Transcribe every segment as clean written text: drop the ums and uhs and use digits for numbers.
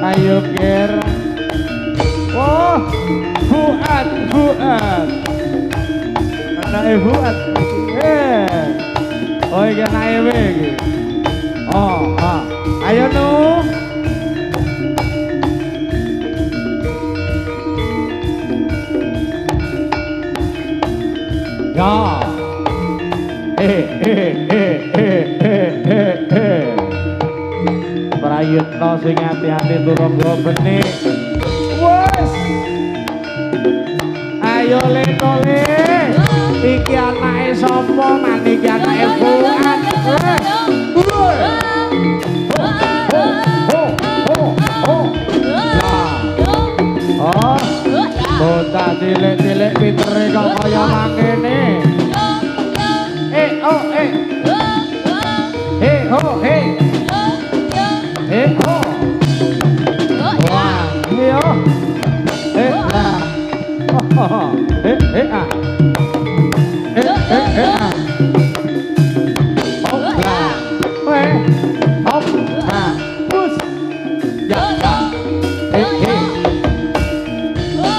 Ayo ger. Wah, Fuad. Anake Fuad. Oh iki anake we iki. Oh, ayo nu. Ya. Prayitna sing ati-ati turangga benik. Wes. Ayo le. Iki anake sapa? Man iki anake Fuad. Bocah cilik-cilik pintere kok kaya mangkene. Oh. Wah, iya. Lah. Bus. Ya.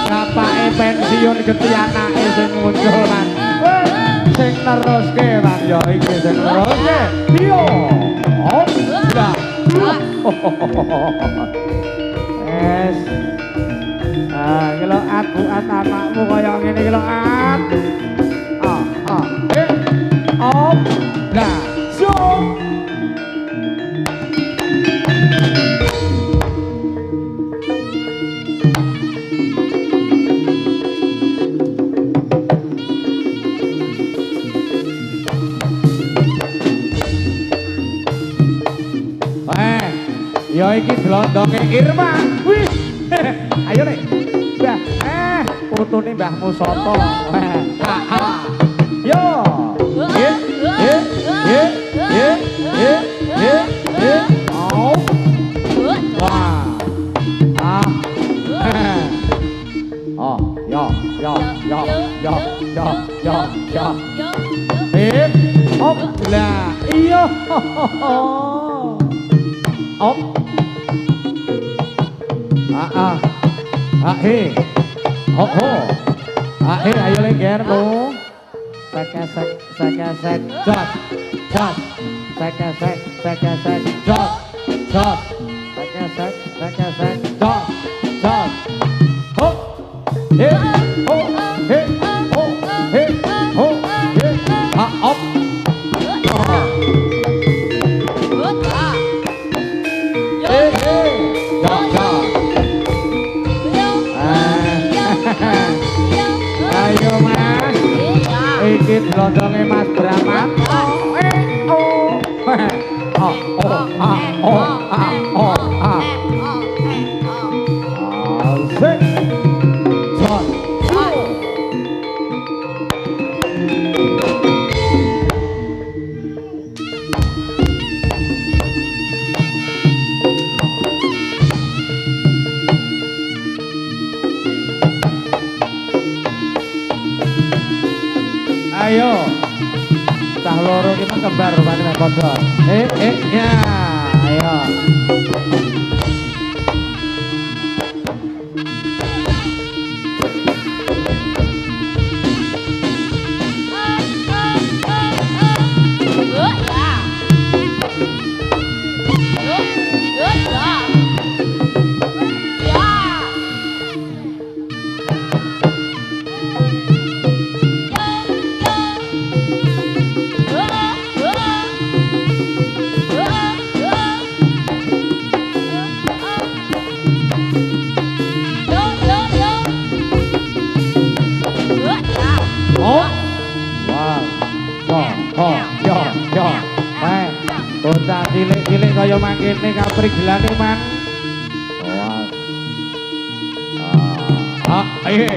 Bapake pensiun geti anake sing muncul man. Sing neruske man ya iki sing neruske. Yo. Lah. Es. Iki lho aku anakmu kaya ngene iki lho at. Lah. So. Ya iki blondonge Irma. Wih. Ayo nek. Mbah, putune Mbahmu Soto. Yo. Oh. Wah. Oh, yo. Op lah. Iya. Op. Ayo lengger lu. Sekesek, jot. Sekesek, jot. Sekesek, jot. Hop. Op. Ayo Mas. Iki blondonge Mas Bramat. Asik. Son. Ayo. Cah loro kita kembar rupane padha. Ya. Ayo. Bocah cilik-cilik kaya mangkene kaprigelane man. Ayo.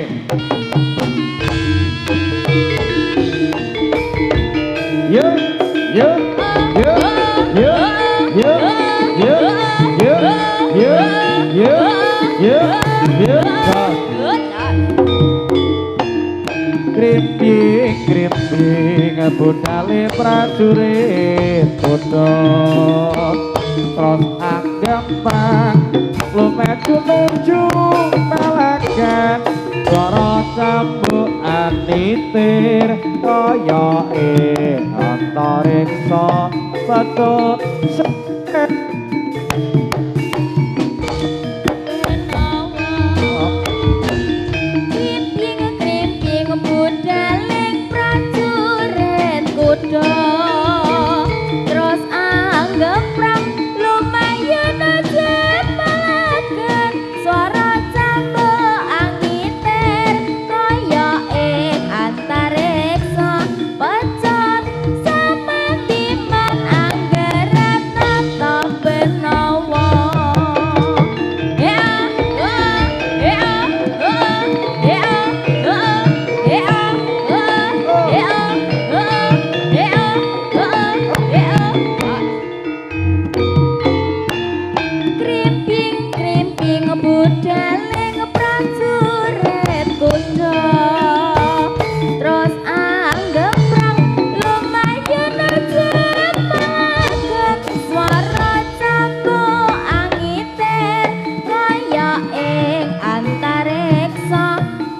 Krimping budale prajurit Buddha terus anggembang lumetu nuju pelegan suara cambuk anitir kaya antariksa petut seket krimping budaling prajurit kuda terus anggap perang lumayan aja pelegan suara cambuk angiter kaya antariksa pecot sama timan anggaran tata benawa krimping budaling prajurit kuda terus anggap perang lumayan aja pelegan suara cambuk angiter kaya antariksa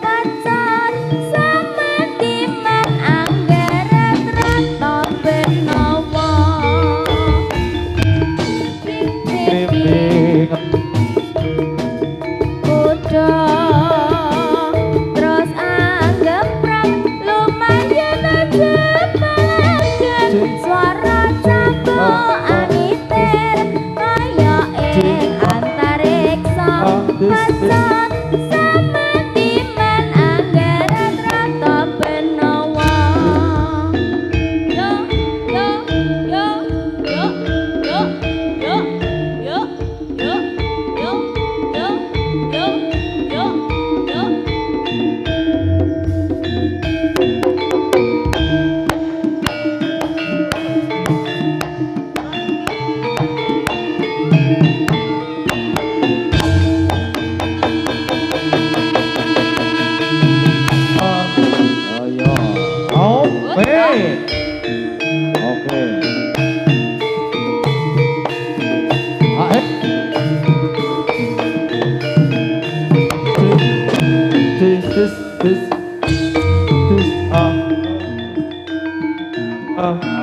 pecot sama timan anggaran rata benawa krimping kuda terus anggap perang lumayan aja pelegan suara cambuk angiter kaya antariksa pecot sama timan anggaran rata benawa yo yo yo yo yo yo yo yo yo yo yo yo ayo oke oke ae this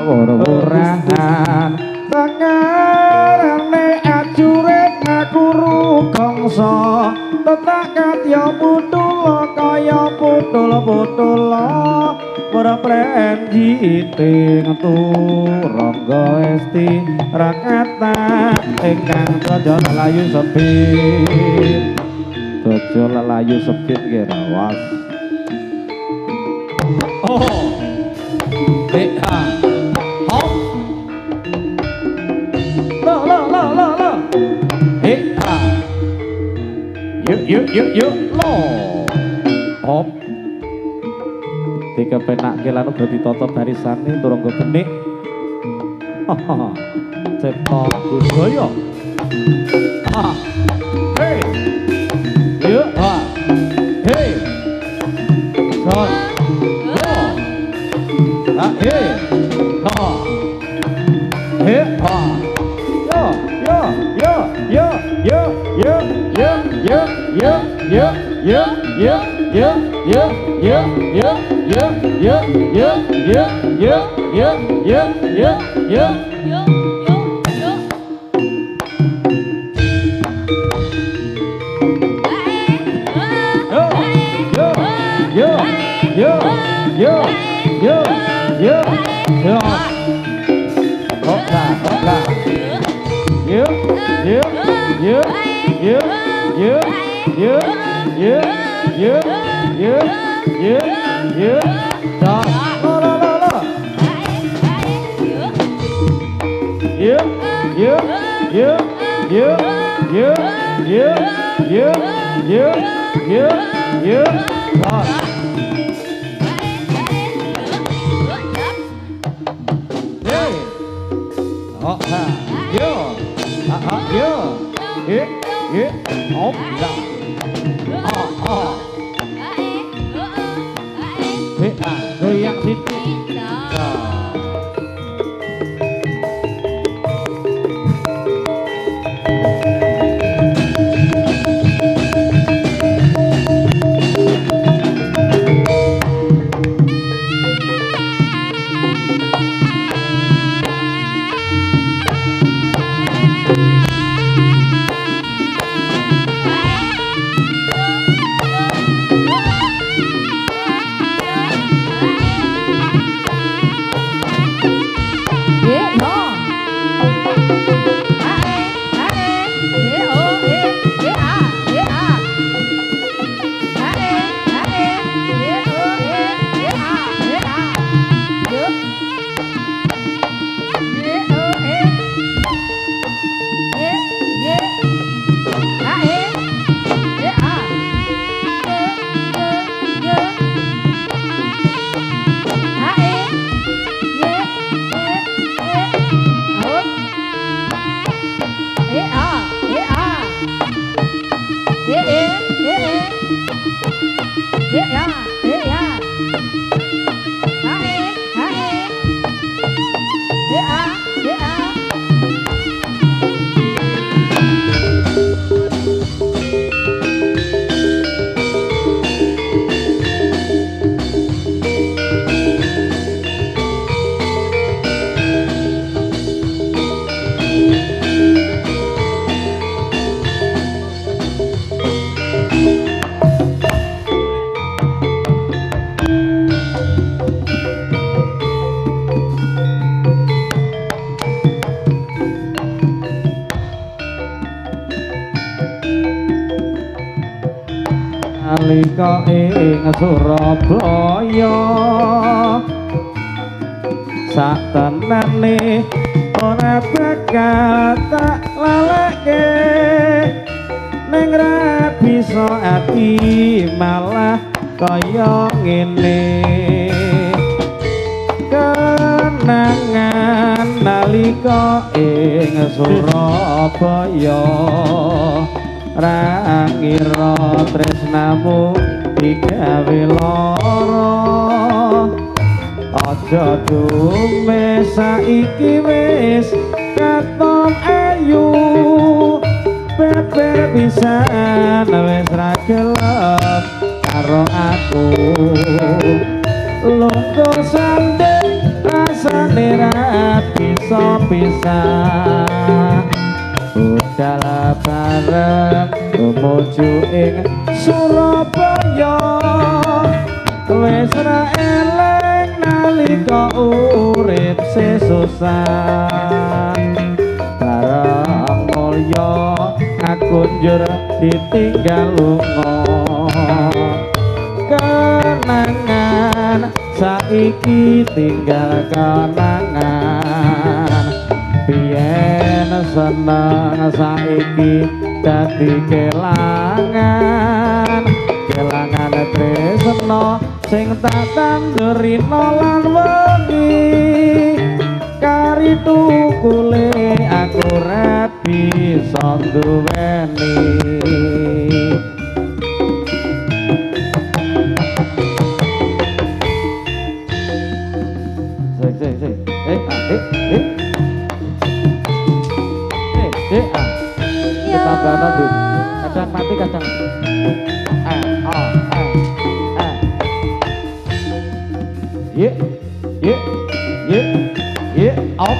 ora-orahan tangarane ajurit ngakuru gongso tetak katya putul kaya putul ora prenjiting turangga esti rakata ingkang saja layu sepit dojo layu sepit ki rawas oh ha hop la ha yuk lo hop tiga penak kelanu berarti toto barisane turangga benik cetok budaya hey yuk hey son hey goyang sini. nalika ing Surabaya satenane ora bakal tak laleke ning ra bisa ati malah kaya ngene kenangan nalika ing Surabaya ra ngira tresnamu digawe lara aja dume saiki wis katon ayu beber pisan wis ra gelem karo aku lungguh sandeng rasane ra bisa pisah budal bareng tumuju ing Surabaya wis ra eleng nalika urip sesusah bareng mulya aku njur ditinggal lunga kenangan saiki tinggal kenangan biyen seneng saiki dadi kelangan kelangan tresno sing tak tandurina lan wengi kari tukule aku ra bisa duweni kadang mati kadang op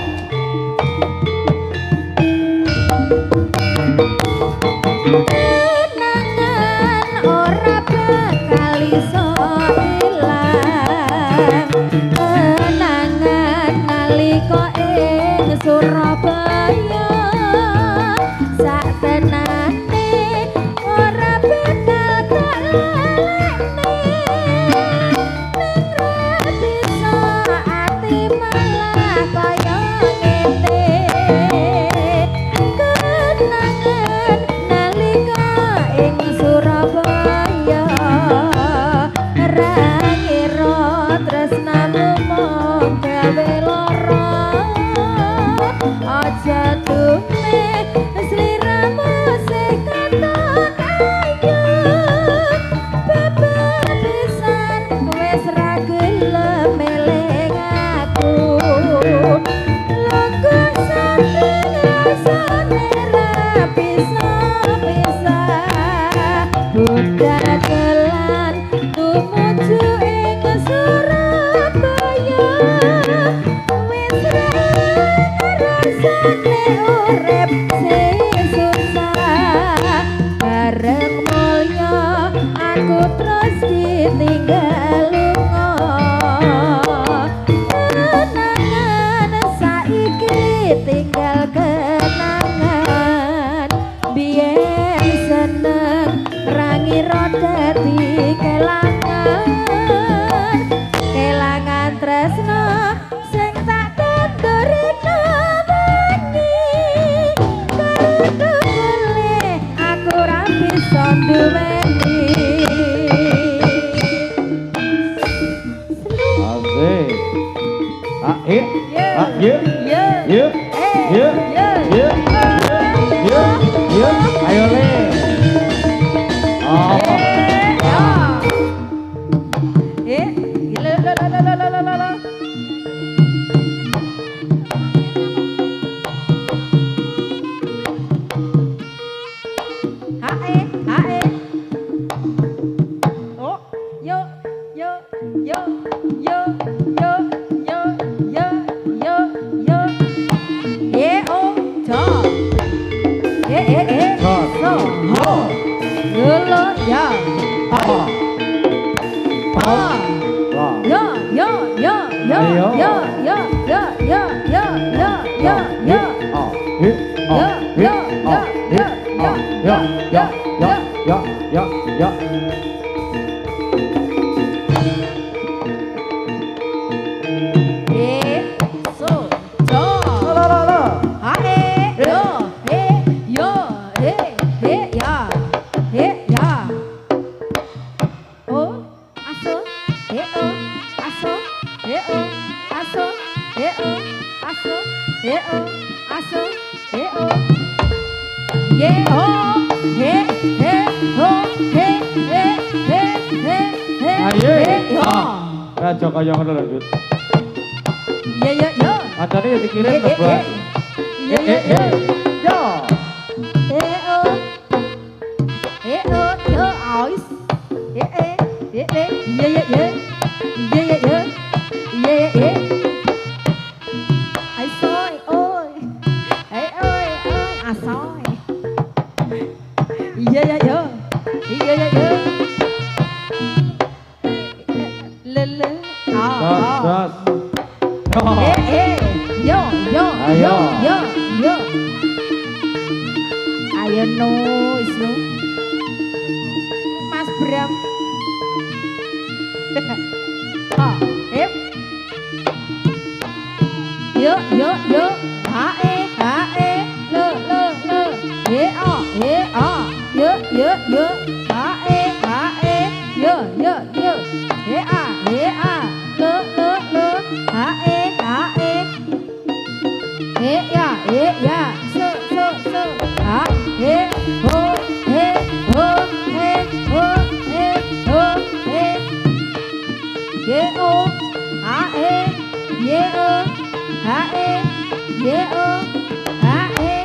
kenangan ora bakal iso ilang kenangan nalika ing Surabaya satenane ora bakal tak lalekne bisa ati malah kaya ngene kenangan nalika ing Surabaya ra ngira tresnamu mung gawe lara aja dume sliramu sing katon ayu beber pisan wis ra gelem eling aku lungguh sandeng rasane ra bisa pisah budal tumuju ing Surabaya wis ra rasane urip sesusah bareng mulya aku terus ditinggal lunga kenangan saiki tinggal kenangan biyen seneng ra ngira dadi kelangan kelangan tresno sing tak tandurina wengi karo tukule aku ra bisa duweni asik yuk ayo le aso he o aso he o aso he o aso he o ye ho he ho he Ayo. ho Raja kaya ngono lho, Dut. ye yo yo Adane ya dikirim lho, Bos. ye yo yo Yo. he o yo ois ye ye ye ye ai soi ôi ai ơi à soi ye le Bos. yo Ayo. ayo nois no Mas Bram em yo ha e lơ he o yo ha e yo he a lơ ha e he ya sơ ha he ho he ye o ha e ye o ha e ye o ha e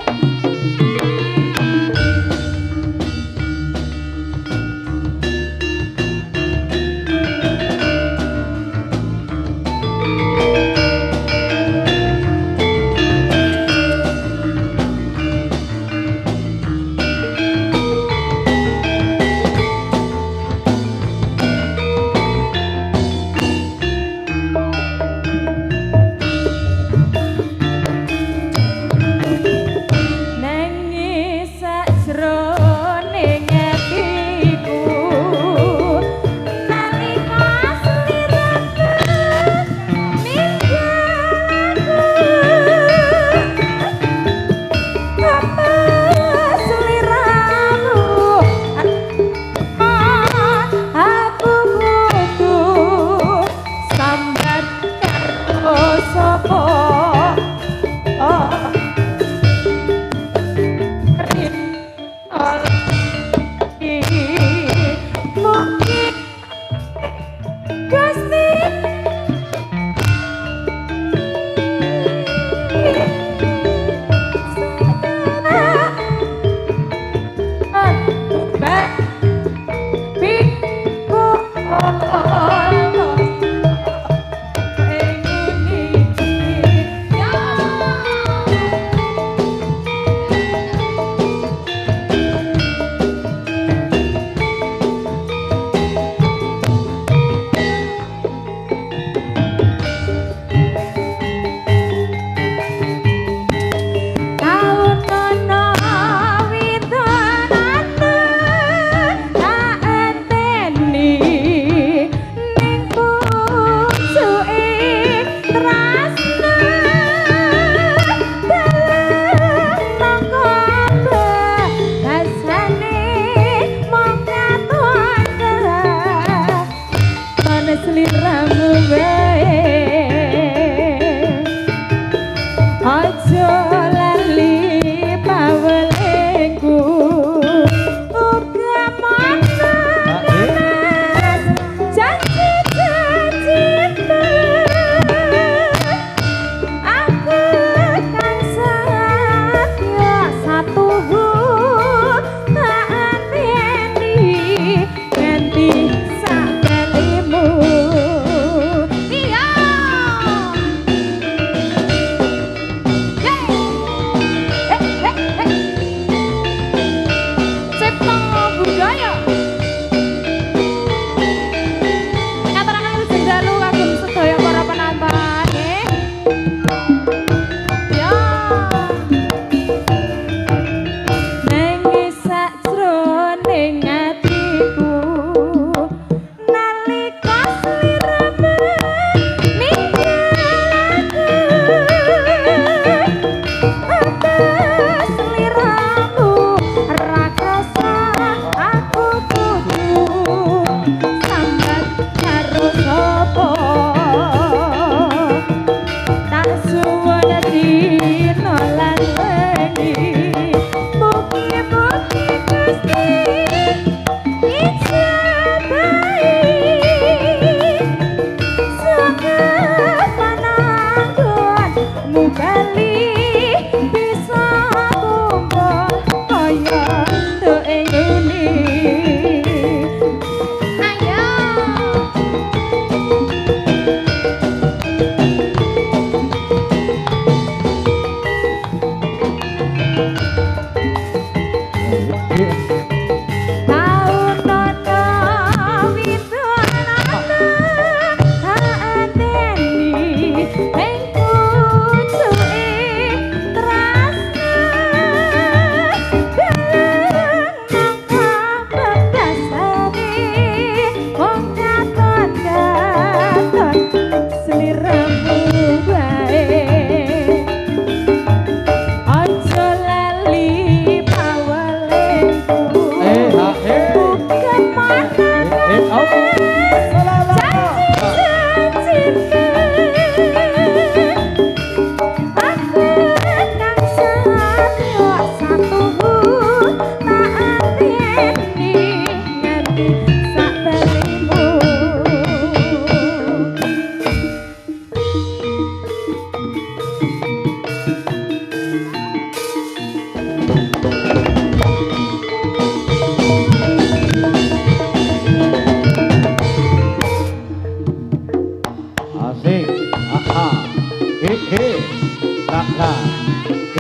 la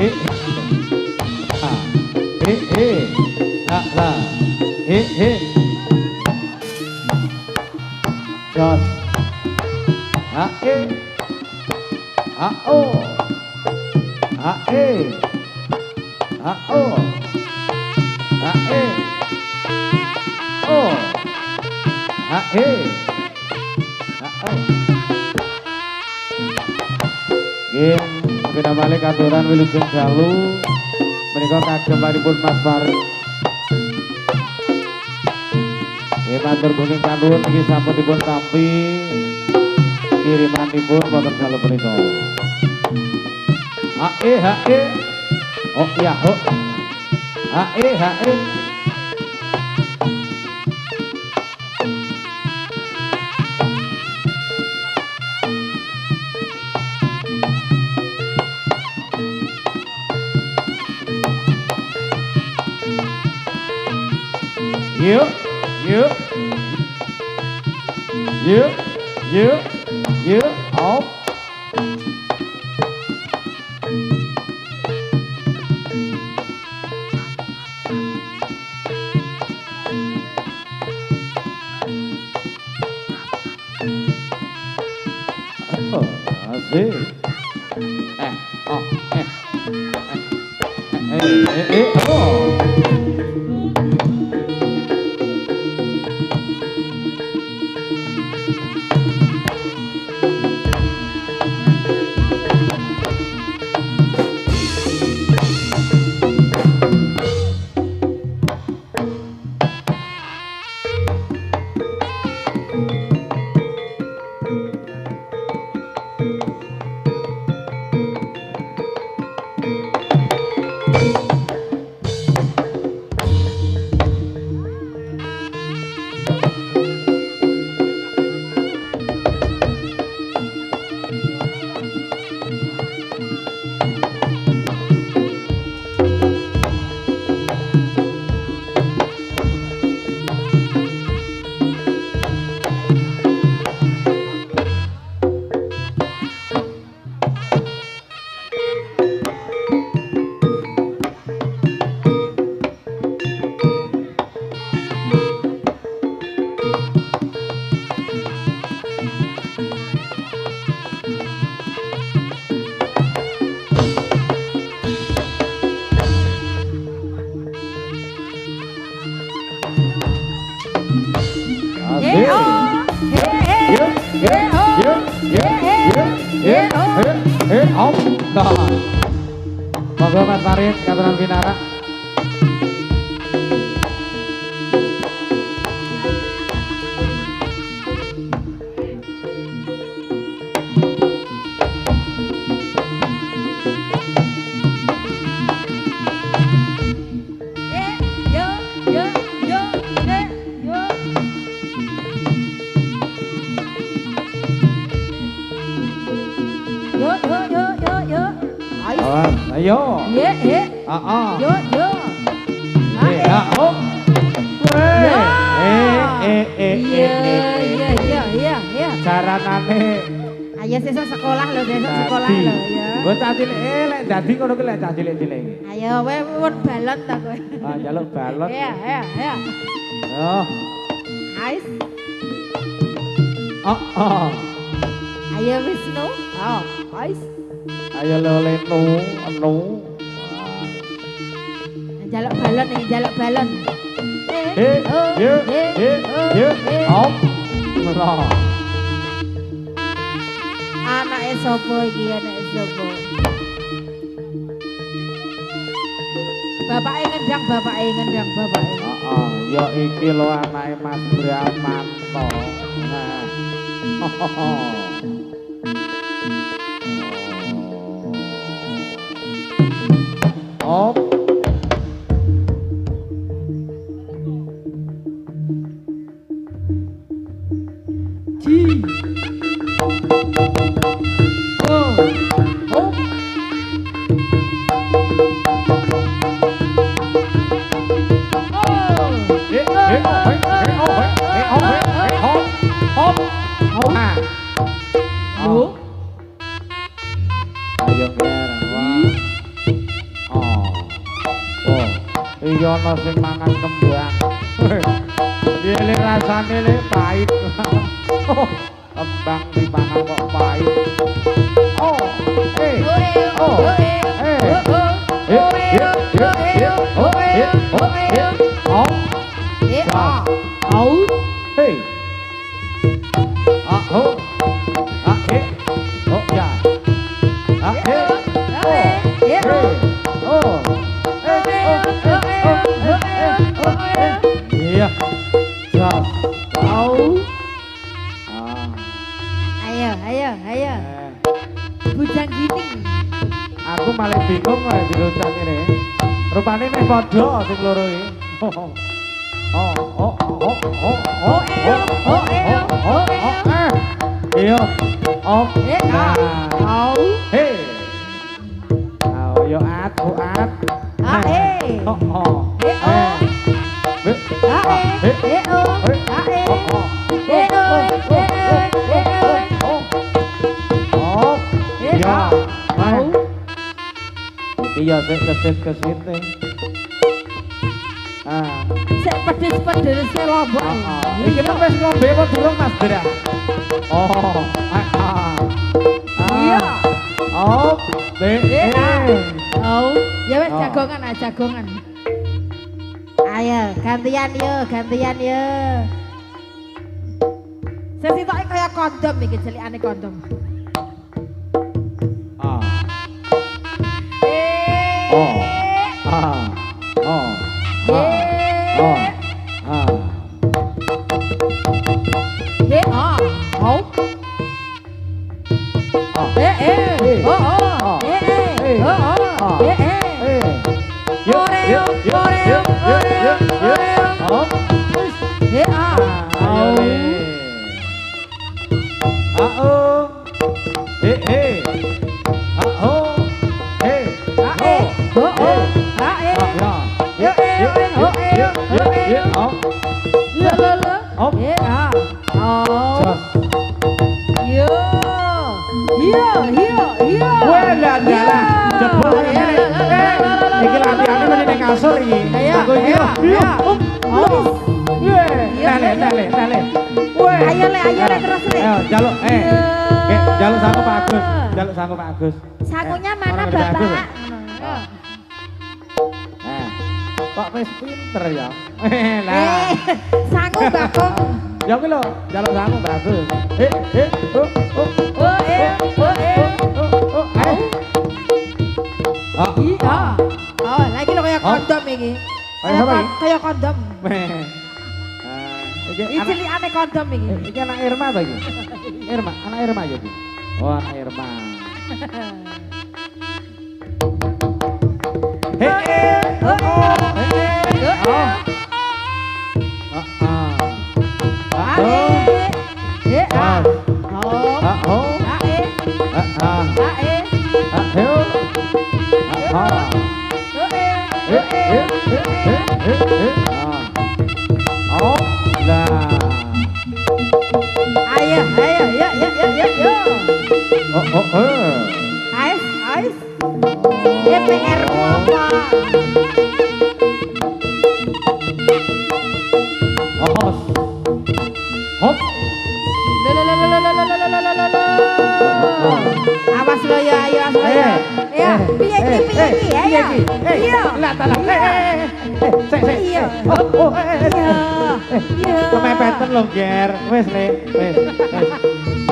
eh ha la jos ha o ha o ha o ha Bina balik aturan Wilujeng Dalu menika kagem paripun Mas Farid. Nggih matur nuwun kanuwun iki sampun dipun tampi kirimanipun wonten dalu menika. Hae. Oh iya ho. Hae. Yuk, op. Oh, asik. Oh. Monggo Mas Farid Katuran Pinara. Ayo. Yo. Iya. Caranane. Ayo sesuk sekolah lho, besok sekolah lho ya. Mbok cah cilik lek dadi ngono ki lek cah cilik-cilik. Ayo kowe pun balon ta kowe. Ah, njaluk balon. Iya. Oh. Ais. Oh. Ayo Wisnu. Oh, Ais. Ayo lelenu, anu. Jaluk balon nih, jaluk balon. Op. Merah. Anake sapa iki, anake sapa? Bapake ngendang, bapake. Heeh, ya iki lho anake Mas Bramanto. Nah. Op. Ci. Oh. Op. Ayo Ger, wah. dadi ana sing mangan kembang. Piye le rasane le pahit. Kembang dipangan kok pahit. Oh, iya. Jas. Au. Ayo. Bujang gini. Aku malah bingung kok diruncang ini. Rupane meh padha sing loro iki. Iya. Hei. Yo at. Iya, sik kesit nih. Sik pedes se lombok. Iki nek wis ngombe apa durung Mas Dra? Iya. Ya wis jagongan. Ayo, gantian yo. Sing sitoke kaya kondom iki jelikane kondom. Jaluk sangu Pak Agus. Sangunya mana Bapak? Kok wis pinter ya? Sangu Bakung. Ya kuwi lho, jaluk sangu Pak Agus. Lagi lo kayak kondom iki. Kayak kondom. Iki aneh kondom iki. Iki anak Irma ta iki? Anak Irma ya iki. Oh, anak Irma. Ais. PR-mu apa? Hop. Awas lo ya, ayo awas lo ya. Ya, piye iki, ayo. Iya. Lah ta lah. Sik. Iya. Iya. Kemepeten lho, Ger. Wis, Lek. Wis.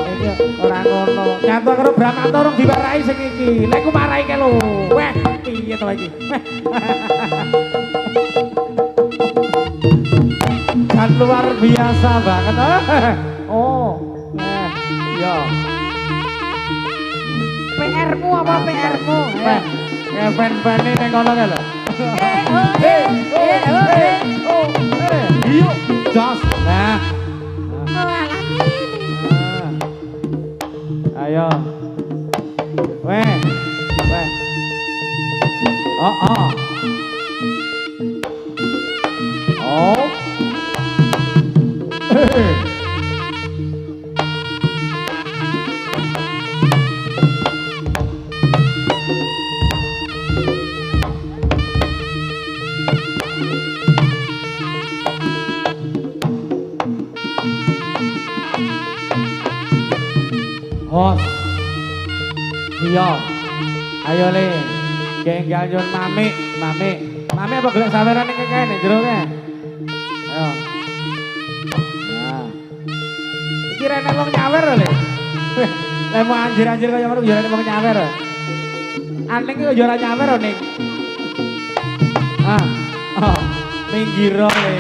Iki ora ngono. Nyatu karo Bramanta urung diwarai sing iki. Lek ku marahi ke lho. Weh, piye to iki? Kan luar biasa banget. Iya. PR-mu apa PR-mu? Fan-fane ning kono lho. Iya, jos. Nah. Ayo. Weh. Oh. Hos. Iya. Ayo le. Genggal nyun mami, mami. Mami apa golek saweran ning kene jero ke? Ayo. Nah. Iki rene wong nyawer lho le. Lah mau anjir-anjir kaya ngono yo rene wong nyawer. Aning kok yo ora nyawer ning. Ah. Oh. Minggiro le.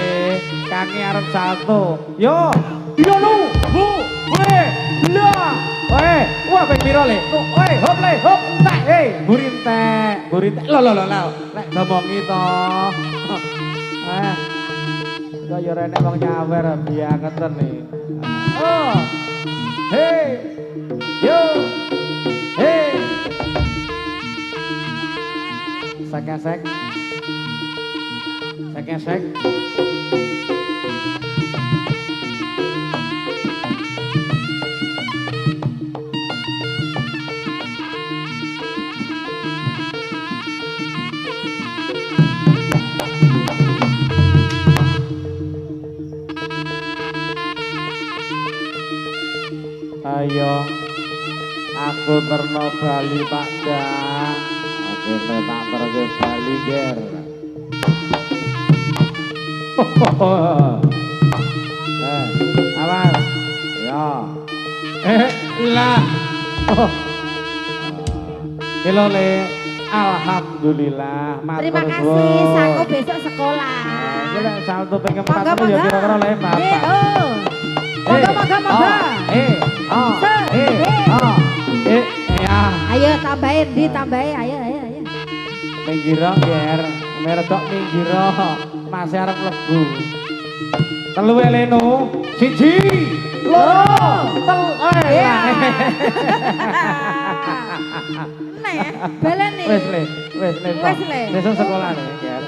Kange arep salto. Yo. Yo lu. Bu. Weh. Lah. Weh, wah ping piro le? Weh, hop le, hop. Tak, burintek. Burintek. Lho. Lek ngomongi to. Kaya rene wong nyawer biangeten nih. Oh. Hey. Yo. Hey. Sek-sek. Sek-sek. Ayo, aku terno Bali Pak Dah. Akhirnya tak pergi Bali ger. Awas, ya. Lah. Halo le, alhamdulillah. Terima kasih, sanggup besok sekolah. Gila salto pengen 4 ya kira-kira le bapak. Moga. Ya. Ayo tambahin, ditambahin, ayo. Minggiro ger, meredok minggiro, masih arep lebu. Telu eleno, siji, loro, Nek, balen nih. Wes le. Besok sekolah nih ger.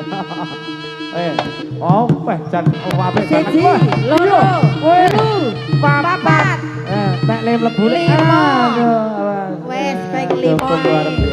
Oh, jan apik banget. Siji, loro, telu, papat. Tak le mlebu. Lima. Aduh. Wes, baik 5.